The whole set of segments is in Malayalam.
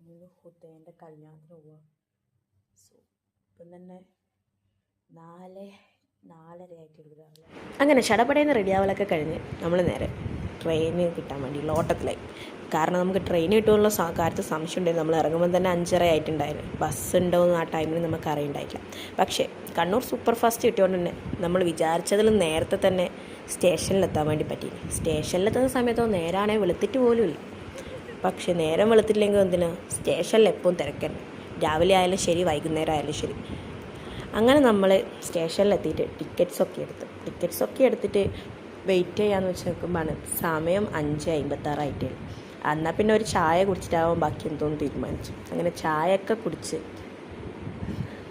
ഇന്ന് ഹുദൈൻ്റെ കല്യാണത്തിന് പോവുക. സോ ഇപ്പം തന്നെ 4:30 ആയിട്ടുള്ളൂ രാവിലെ. അങ്ങനെ ചടപടയെന്ന് റെഡിയാവലൊക്കെ കഴിഞ്ഞ് നമ്മൾ നേരെ ട്രെയിന് കിട്ടാൻ വേണ്ടിയുള്ള ഓട്ടത്തിലായി. കാരണം നമുക്ക് ട്രെയിൻ കിട്ടുമെന്നുള്ള കാര്യത്തിൽ സംശയം ഉണ്ടായിരുന്നു. നമ്മൾ ഇറങ്ങുമ്പോൾ തന്നെ 5:30 ആയിട്ടുണ്ടായിരുന്നു. ബസ് ഉണ്ടോ എന്ന് ആ ടൈമിൽ നമുക്ക് അറിയണ്ടായില്ല. പക്ഷേ കണ്ണൂർ സൂപ്പർ ഫാസ്റ്റ് കിട്ടിയോണ്ട് തന്നെ നമ്മൾ വിചാരിച്ചതിലും നേരത്തെ തന്നെ സ്റ്റേഷനിലെത്താൻ വേണ്ടി പറ്റിയില്ല. സ്റ്റേഷനിലെത്തുന്ന സമയത്തോ നേരാണേ വെളുത്തിട്ട് പോലും ഇല്ല. പക്ഷേ നേരം വെളുത്തില്ലെങ്കിൽ എന്തിനാ, സ്റ്റേഷനിൽ എപ്പോഴും തിരക്കന്നെ, രാവിലെ ആയാലും ശരി വൈകുന്നേരം ആയാലും ശരി. അങ്ങനെ നമ്മൾ സ്റ്റേഷനിലെത്തിയിട്ട് ടിക്കറ്റ്സൊക്കെ എടുത്തിട്ട് വെയിറ്റ് ചെയ്യാമെന്ന് വെച്ച് നോക്കുമ്പോഴാണ് സമയം 5:56 എന്നാൽ പിന്നെ ഒരു ചായ കുടിച്ചിട്ടാവാൻ ബാക്കി എന്തോന്ന് തീരുമാനിച്ചു. അങ്ങനെ ചായയൊക്കെ കുടിച്ച്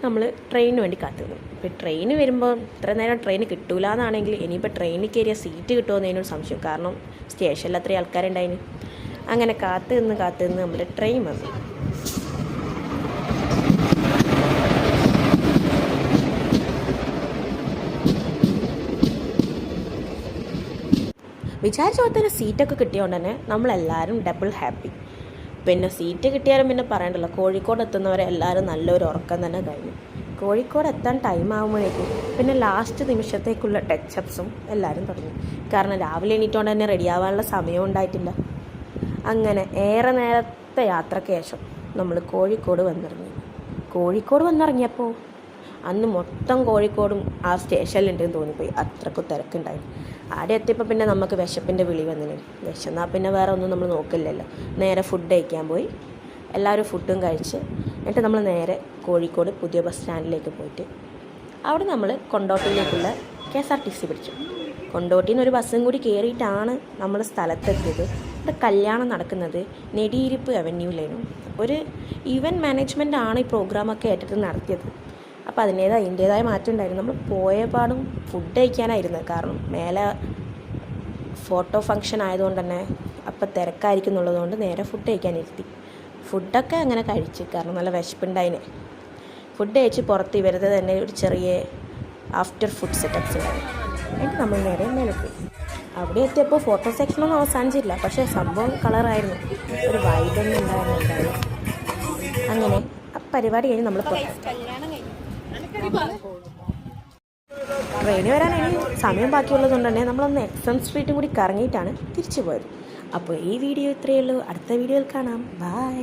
നമ്മൾ ട്രെയിനിന് വേണ്ടി കാത്തുനിന്നു. ഇപ്പോൾ ട്രെയിന് വരുമ്പോൾ ഇത്ര നേരം ട്രെയിൻ കിട്ടൂല എന്നാണെങ്കിൽ ഇനിയിപ്പോൾ ട്രെയിനിൽ കയറിയ സീറ്റ് കിട്ടുമെന്നതിനൊരു സംശയം. കാരണം സ്റ്റേഷനിൽ അത്രയും ആൾക്കാരുണ്ടായിന്. അങ്ങനെ കാത്തു നിന്ന് നമ്മുടെ ട്രെയിൻ വന്നു. വിചാരിച്ച പോലെ തന്നെ സീറ്റൊക്കെ കിട്ടിയതുകൊണ്ട് തന്നെ നമ്മളെല്ലാവരും ഡബിൾ ഹാപ്പി. പിന്നെ സീറ്റ് കിട്ടിയാലും പിന്നെ പറയണ്ടല്ലോ, കോഴിക്കോട് എത്തുന്നവരെ എല്ലാവരും നല്ലൊരു ഉറക്കം തന്നെ കഴിഞ്ഞു. കോഴിക്കോട് എത്താൻ ടൈം ആകുമ്പോഴേക്കും പിന്നെ ലാസ്റ്റ് നിമിഷത്തേക്കുള്ള ടച്ചപ്സും എല്ലാവരും തുടങ്ങി. കാരണം രാവിലെ എണീറ്റുകൊണ്ട് തന്നെ റെഡിയാവാനുള്ള സമയം ഉണ്ടായിട്ടില്ല. അങ്ങനെ ഏറെ നേരത്തെ യാത്രയ്ക്ക് ശേഷം നമ്മൾ കോഴിക്കോട് വന്നിറങ്ങിയപ്പോൾ അന്ന് മൊത്തം കോഴിക്കോടും ആ സ്റ്റേഷനിലുണ്ടെന്ന് തോന്നിപ്പോയി. അത്രക്കും തിരക്കുണ്ടായിരുന്നു. ആടെ എത്തിയപ്പോൾ പിന്നെ നമുക്ക് വിശപ്പിൻ്റെ വിളി വന്നിന്. വിശന്നാൽ പിന്നെ വേറെ ഒന്നും നമ്മൾ നോക്കില്ലല്ലോ. നേരെ ഫുഡ് കഴിക്കാൻ പോയി. എല്ലാവരും ഫുഡും കഴിച്ച് എന്നിട്ട് നമ്മൾ നേരെ കോഴിക്കോട് പുതിയ ബസ് സ്റ്റാൻഡിലേക്ക് പോയിട്ട് അവിടെ നമ്മൾ കൊണ്ടോട്ടിയിലേക്കുള്ള KSRTC പിടിച്ചു. കൊണ്ടോട്ടിയിൽ നിന്ന് ഒരു ബസ്സും കൂടി കയറിയിട്ടാണ് നമ്മൾ സ്ഥലത്തെത്തിയത്. ഇവിടെ കല്യാണം നടക്കുന്നത് നെടിയിരിപ്പ് അവന്യൂലായിരുന്നു. ഒരു ഈവൻറ്റ് മാനേജ്മെൻ്റ് ആണ് ഈ പ്രോഗ്രാമൊക്കെ ഏറ്റിട്ട് നടത്തിയത്. അപ്പോൾ അതിൻ്റേതായ മാറ്റം ഉണ്ടായിരുന്നു. നമ്മൾ പോയപാടും ഫുഡ് കഴിക്കാനായിരുന്നത്. കാരണം മേലെ ഫോട്ടോ ഫംഗ്ഷൻ ആയതുകൊണ്ട് തന്നെ അപ്പം തിരക്കായിരിക്കും എന്നുള്ളതുകൊണ്ട് നേരെ ഫുഡ് കഴിക്കാനിരുത്തി. ഫുഡൊക്കെ അങ്ങനെ കഴിച്ച്, കാരണം നല്ല വിശപ്പുണ്ടായിന്. ഫുഡ് കഴിച്ച് പുറത്ത് ഇവരുടെ തന്നെ ഒരു ചെറിയ ആഫ്റ്റർ ഫുഡ് സെറ്റപ്സ് ഉണ്ടായിരുന്നു. എന്നിട്ട് നമ്മൾ നേരെ മേലെ പോയി. അവിടെ എത്തിയപ്പോൾ ഫോട്ടോ സെക്ഷനൊന്നും അവസാനിച്ചില്ല. പക്ഷേ സംഭവം കളറായിരുന്നു, ഒരു വൈബൊന്നും ഉണ്ടായിരുന്നു. അങ്ങനെ ആ പരിപാടി കഴിഞ്ഞ് നമ്മൾ ട്രെയിന് വരാൻ ഇനി സമയം ബാക്കിയുള്ളതുകൊണ്ട് തന്നെ നമ്മളൊന്ന് എക്സം സ്ട്രീറ്റും കൂടി കറങ്ങിയിട്ടാണ് തിരിച്ചു പോയത്. അപ്പോൾ ഈ വീഡിയോ ഇത്രയേ ഉള്ളൂ. അടുത്ത വീഡിയോയിൽ കാണാം. ബൈ.